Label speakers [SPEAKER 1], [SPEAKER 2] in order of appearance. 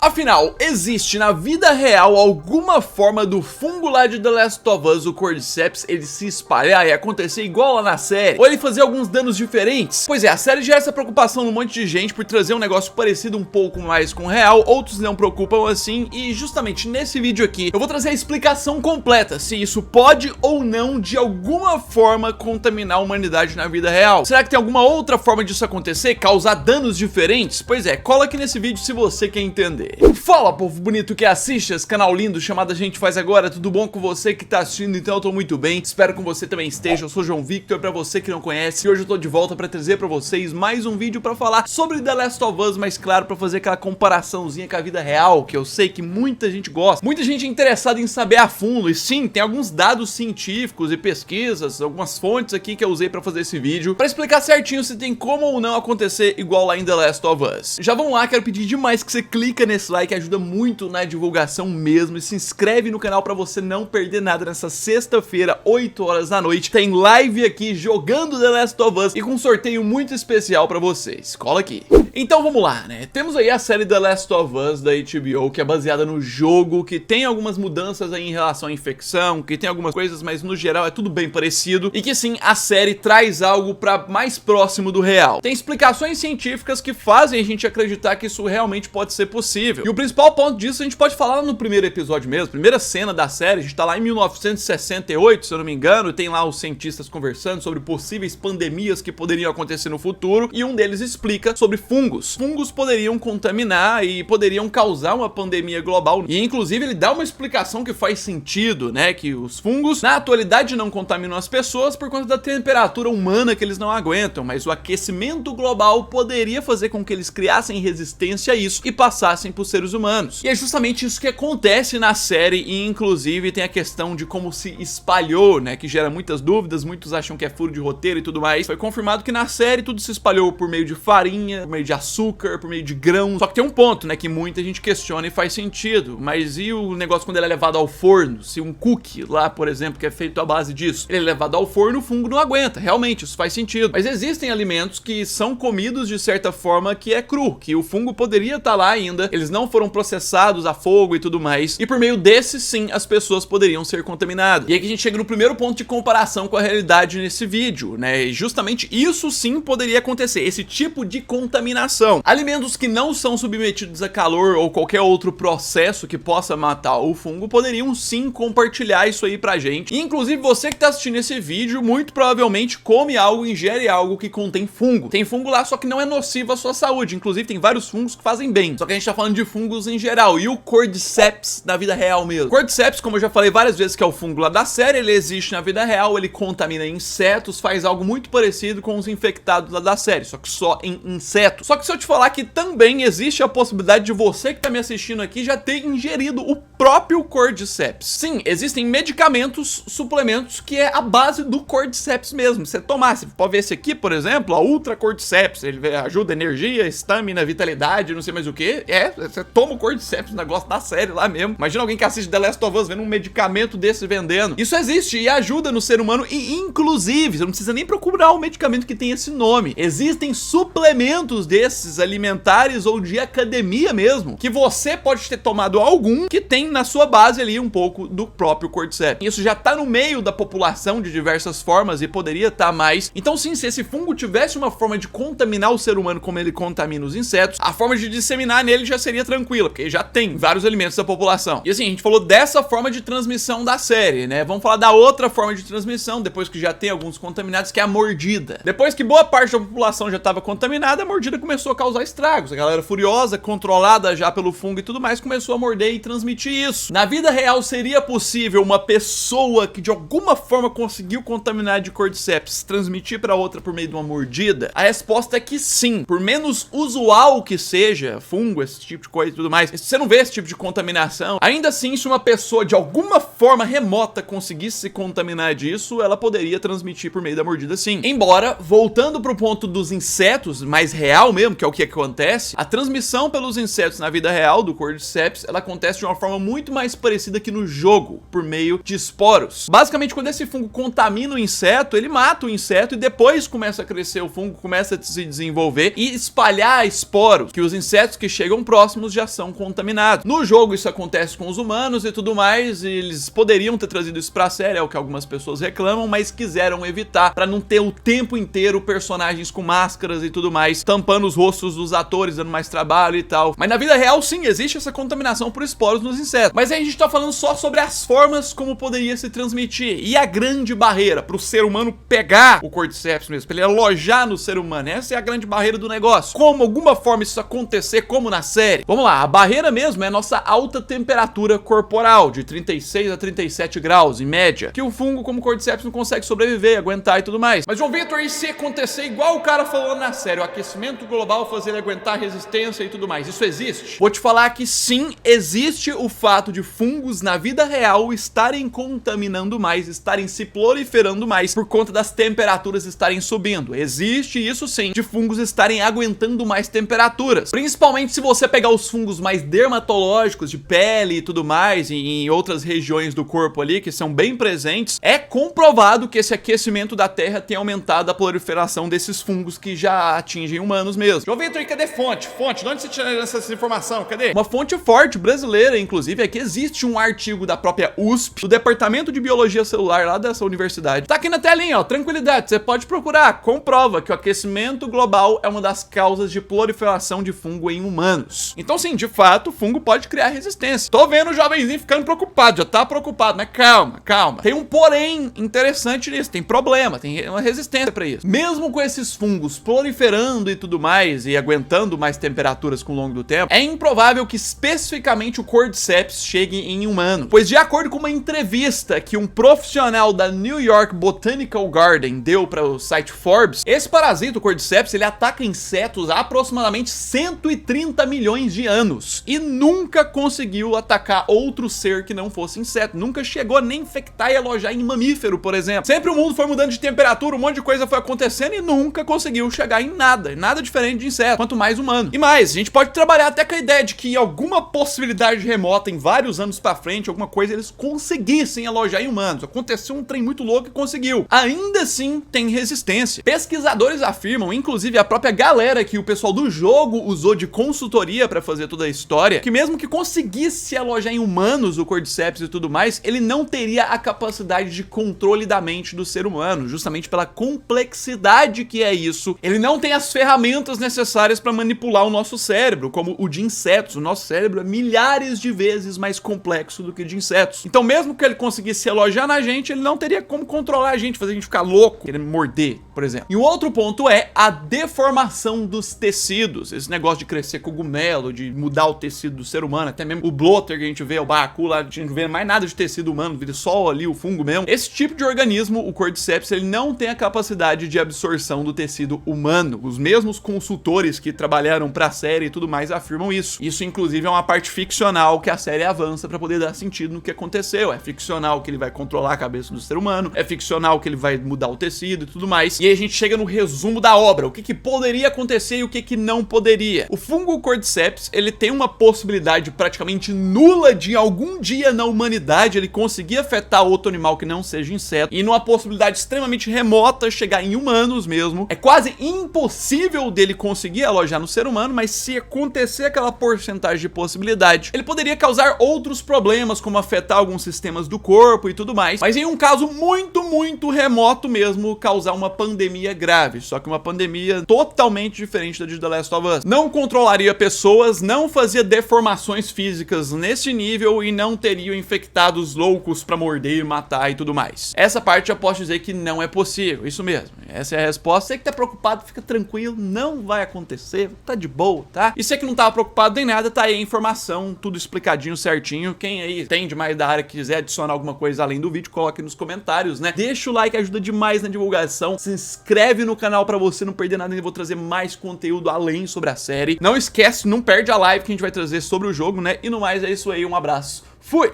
[SPEAKER 1] Afinal, existe na vida real alguma forma do fungo lá de The Last of Us, o Cordyceps, ele se espalhar e acontecer igual lá na série? Ou ele fazer alguns danos diferentes? Pois é, a série gera essa preocupação num monte de gente por trazer um negócio parecido um pouco mais com o real, outros não preocupam assim, e justamente nesse vídeo aqui eu vou trazer a explicação completa se isso pode ou não de alguma forma contaminar a humanidade na vida real. Será que tem alguma outra forma disso acontecer, causar danos diferentes? Pois é, cola aqui nesse vídeo se você quer entender. Fala, povo bonito que assiste esse canal lindo chamado A Gente Faz Agora, tudo bom com você que tá assistindo? Então eu tô muito bem, espero que você também esteja. Eu sou João Victor, pra você que não conhece, e hoje eu tô de volta pra trazer pra vocês mais um vídeo pra falar sobre The Last of Us, mas claro, pra fazer aquela comparaçãozinha com a vida real, que eu sei que muita gente gosta, muita gente é interessada em saber a fundo, e sim, tem alguns dados científicos e pesquisas, algumas fontes aqui que eu usei pra fazer esse vídeo, pra explicar certinho se tem como ou não acontecer igual lá em The Last of Us. Já vamos lá, quero pedir demais que você clica nesse like, ajuda muito na divulgação mesmo, e se inscreve no canal pra você não perder nada. Nessa sexta-feira, 8 horas da noite, tem live aqui jogando The Last of Us e com um sorteio muito especial pra vocês. Cola aqui. Então vamos lá, né? Temos aí a série The Last of Us da HBO, que é baseada no jogo, que tem algumas mudanças aí em relação à infecção, que tem algumas coisas, mas no geral é tudo bem parecido, e que sim, a série traz algo pra mais próximo do real. Tem explicações científicas que fazem a gente acreditar que isso realmente pode ser possível. E o principal ponto disso a gente pode falar lá no primeiro episódio mesmo, primeira cena da série, a gente tá lá em 1968, se eu não me engano, e tem lá os cientistas conversando sobre possíveis pandemias que poderiam acontecer no futuro, e um deles explica sobre fungos. Fungos poderiam contaminar e poderiam causar uma pandemia global, e inclusive ele dá uma explicação que faz sentido, né, que os fungos na atualidade não contaminam as pessoas por conta da temperatura humana que eles não aguentam, mas o aquecimento global poderia fazer com que eles criassem resistência a isso e passassem por seres humanos. E é justamente isso que acontece na série, e inclusive tem a questão de como se espalhou, né, que gera muitas dúvidas, muitos acham que é furo de roteiro e tudo mais. Foi confirmado que na série tudo se espalhou por meio de farinha, por meio de açúcar, por meio de grãos. Só que tem um ponto, né, que muita gente questiona e faz sentido, mas e o negócio quando ele é levado ao forno? Se um cookie lá, por exemplo, que é feito à base disso, ele é levado ao forno, o fungo não aguenta. Realmente, isso faz sentido. Mas existem alimentos que são comidos de certa forma que é cru, que o fungo poderia estar lá ainda, eles não foram processados a fogo e tudo mais, e por meio desses sim, as pessoas poderiam ser contaminadas. E aí que a gente chega no primeiro ponto de comparação com a realidade nesse vídeo, né, e justamente isso sim poderia acontecer, esse tipo de contaminação. Alimentos que não são submetidos a calor ou qualquer outro processo que possa matar o fungo poderiam sim compartilhar isso aí pra gente. E, inclusive você que tá assistindo esse vídeo muito provavelmente come algo, ingere algo que contém fungo. Tem fungo lá, só que não é nocivo à sua saúde, inclusive tem vários fungos que fazem bem, só que a gente tá falando de fungos em geral. E o Cordyceps na vida real mesmo. Cordyceps, como eu já falei várias vezes que é o fungo lá da série, ele existe na vida real, ele contamina insetos, faz algo muito parecido com os infectados lá da série, só que só em insetos. Só que se eu te falar que também existe a possibilidade de você que tá me assistindo aqui já ter ingerido o próprio Cordyceps. Sim, existem medicamentos, suplementos que é a base do Cordyceps mesmo. Você tomar, você pode ver esse aqui, por exemplo, a Ultra Cordyceps, ele ajuda energia, estamina, vitalidade, não sei mais o que. É, você toma o Cordyceps, o negócio da série lá mesmo. Imagina alguém que assiste The Last of Us vendo um medicamento desse vendendo. Isso existe e ajuda no ser humano, e inclusive, você não precisa nem procurar um medicamento que tem esse nome. Existem suplementos desses alimentares ou de academia mesmo, que você pode ter tomado algum que tem na sua base ali um pouco do próprio Cordyceps. Isso já tá no meio da população de diversas formas e poderia estar mais. Então sim, se esse fungo tivesse uma forma de contaminar o ser humano como ele contamina os insetos, a forma de disseminar nele já seria tranquila, porque já tem vários alimentos da população. E assim, a gente falou dessa forma de transmissão da série, né? Vamos falar da outra forma de transmissão, depois que já tem alguns contaminados, que é a mordida. Depois que boa parte da população já estava contaminada, a mordida começou a causar estragos. A galera furiosa, controlada já pelo fungo e tudo mais, começou a morder e transmitir isso. Na vida real, seria possível uma pessoa que de alguma forma conseguiu contaminar de Cordyceps transmitir para outra por meio de uma mordida? A resposta é que sim. Por menos usual que seja fungo, esse tipo de coisa e tudo mais, se você não vê esse tipo de contaminação, ainda assim, se uma pessoa de alguma forma remota conseguisse se contaminar disso, ela poderia transmitir por meio da mordida sim. Embora, voltando pro ponto dos insetos, mais real mesmo, que é o que acontece, a transmissão pelos insetos na vida real do Cordyceps, ela acontece de uma forma muito mais parecida que no jogo, por meio de esporos. Basicamente, quando esse fungo contamina o inseto, ele mata o inseto e depois começa a crescer o fungo, começa a se desenvolver e espalhar esporos, que os insetos que chegam próximos já são contaminados. No jogo isso acontece com os humanos e tudo mais, e eles poderiam ter trazido isso pra série, é o que algumas pessoas reclamam, mas quiseram evitar, pra não ter o tempo inteiro personagens com máscaras e tudo mais, tampando os rostos dos atores, dando mais trabalho e tal. Mas na vida real, sim, existe essa contaminação por esporos nos insetos. Mas aí a gente tá falando só sobre as formas como poderia se transmitir. E a grande barreira pro ser humano pegar o Cordyceps mesmo, pra ele alojar no ser humano. Essa é a grande barreira do negócio. Como alguma forma isso acontecer, como na série? Vamos lá, a barreira mesmo é a nossa alta temperatura corporal, de 36 a 37 graus, em média, que o fungo como Cordyceps não consegue sobreviver, aguentar e tudo mais. Mas, João Vitor, e se acontecer igual o cara falou na série, o aquecimento global fazer ele aguentar resistência e tudo mais, isso existe? Vou te falar que sim, existe o fato de fungos na vida real estarem contaminando mais, estarem se proliferando mais por conta das temperaturas estarem subindo. Existe isso sim, de fungos estarem aguentando mais temperaturas. Principalmente se você pegar os fungos mais dermatológicos, de pele e tudo mais, e em outras regiões do corpo ali, que são bem presentes, é comprovado que esse aquecimento da Terra tem aumentado a proliferação desses fungos que já atingem humanos mesmo. João Vitor, e cadê fonte? Fonte, de onde você tira essa informação? Cadê? Uma fonte forte brasileira, inclusive, é que existe um artigo da própria USP, do Departamento de Biologia Celular lá dessa universidade. Tá aqui na telinha, ó, tranquilidade, você pode procurar, comprova que o aquecimento global é uma das causas de proliferação de fungo em humanos. Então sim, de fato, o fungo pode criar resistência. Tô vendo o jovenzinho ficando preocupado, já tá preocupado, mas calma, calma. Tem um porém interessante nisso, tem problema, tem uma resistência pra isso. Mesmo com esses fungos proliferando e tudo mais, e aguentando mais temperaturas com o longo do tempo, é improvável que especificamente o Cordyceps chegue em humano. Pois de acordo com uma entrevista que um profissional da New York Botanical Garden deu para o site Forbes, esse parasita, o Cordyceps, ele ataca insetos há aproximadamente 130 milhões de anos e nunca conseguiu atacar outro ser que não fosse inseto. Nunca chegou a nem infectar e alojar em mamífero, por exemplo. Sempre o mundo foi mudando de temperatura, um monte de coisa foi acontecendo e nunca conseguiu chegar em nada diferente de inseto, quanto mais humano. E mais, a gente pode trabalhar até com a ideia de que em alguma possibilidade remota, em vários anos pra frente, alguma coisa, eles conseguissem alojar em humanos. Aconteceu um trem muito louco e conseguiu. Ainda assim, tem resistência. Pesquisadores afirmam, inclusive a própria galera que o pessoal do jogo usou de consultoria pra fazer toda a história, que mesmo que conseguisse alojar em humanos o Cordyceps e tudo mais, ele não teria a capacidade de controle da mente do ser humano, justamente pela complexidade que é isso. Ele não tem as ferramentas necessárias para manipular o nosso cérebro, como o de insetos. O nosso cérebro é milhares de vezes mais complexo do que o de insetos. Então, mesmo que ele conseguisse alojar na gente, ele não teria como controlar a gente, fazer a gente ficar louco, querendo morder, por exemplo. E o outro ponto é a deformação dos tecidos. Esse negócio de crescer cogumelo, de mudar o tecido do ser humano, até mesmo o blotter que a gente vê, o baracu lá, a gente não vê mais nada de tecido humano, vira só ali o fungo mesmo. Esse tipo de organismo, o Cordyceps, ele não tem a capacidade de absorção do tecido humano. Os mesmos consultores que trabalharam pra série e tudo mais afirmam isso. Isso, inclusive, é uma parte ficcional que a série avança pra poder dar sentido no que aconteceu. É ficcional que ele vai controlar a cabeça do ser humano, é ficcional que ele vai mudar o tecido e tudo mais. E aí a gente chega no resumo da obra, o que poderia acontecer e o que não poderia. O fungo Cordyceps, ele tem uma possibilidade praticamente nula de algum dia na humanidade ele conseguir afetar outro animal que não seja inseto, e numa possibilidade extremamente remota chegar em humanos mesmo. É quase impossível dele conseguir alojar no ser humano, mas se acontecer aquela porcentagem de possibilidade, ele poderia causar outros problemas, como afetar alguns sistemas do corpo e tudo mais, mas em um caso muito remoto mesmo, causar uma pandemia grave, só que uma pandemia totalmente diferente da de The Last of Us. Não controlaria pessoas, não fazia deformações físicas nesse nível e não teria infectados loucos pra morder e matar e tudo mais. Essa parte eu posso dizer que não é possível, isso mesmo. Essa é a resposta. Você que tá preocupado, fica tranquilo, não vai acontecer, tá de boa, tá? E você que não tava preocupado nem nada, tá aí a informação, tudo explicadinho, certinho. Quem aí entende mais da área, quiser adicionar alguma coisa além do vídeo, coloque nos comentários, né? Deixa o like, ajuda demais na divulgação. Se inscreve no canal pra você não perder nada, eu vou trazer mais conteúdo além sobre a série. Não esquece, não perde a live que a gente vai trazer sobre o jogo, né? E no mais é isso aí, um abraço. Fui!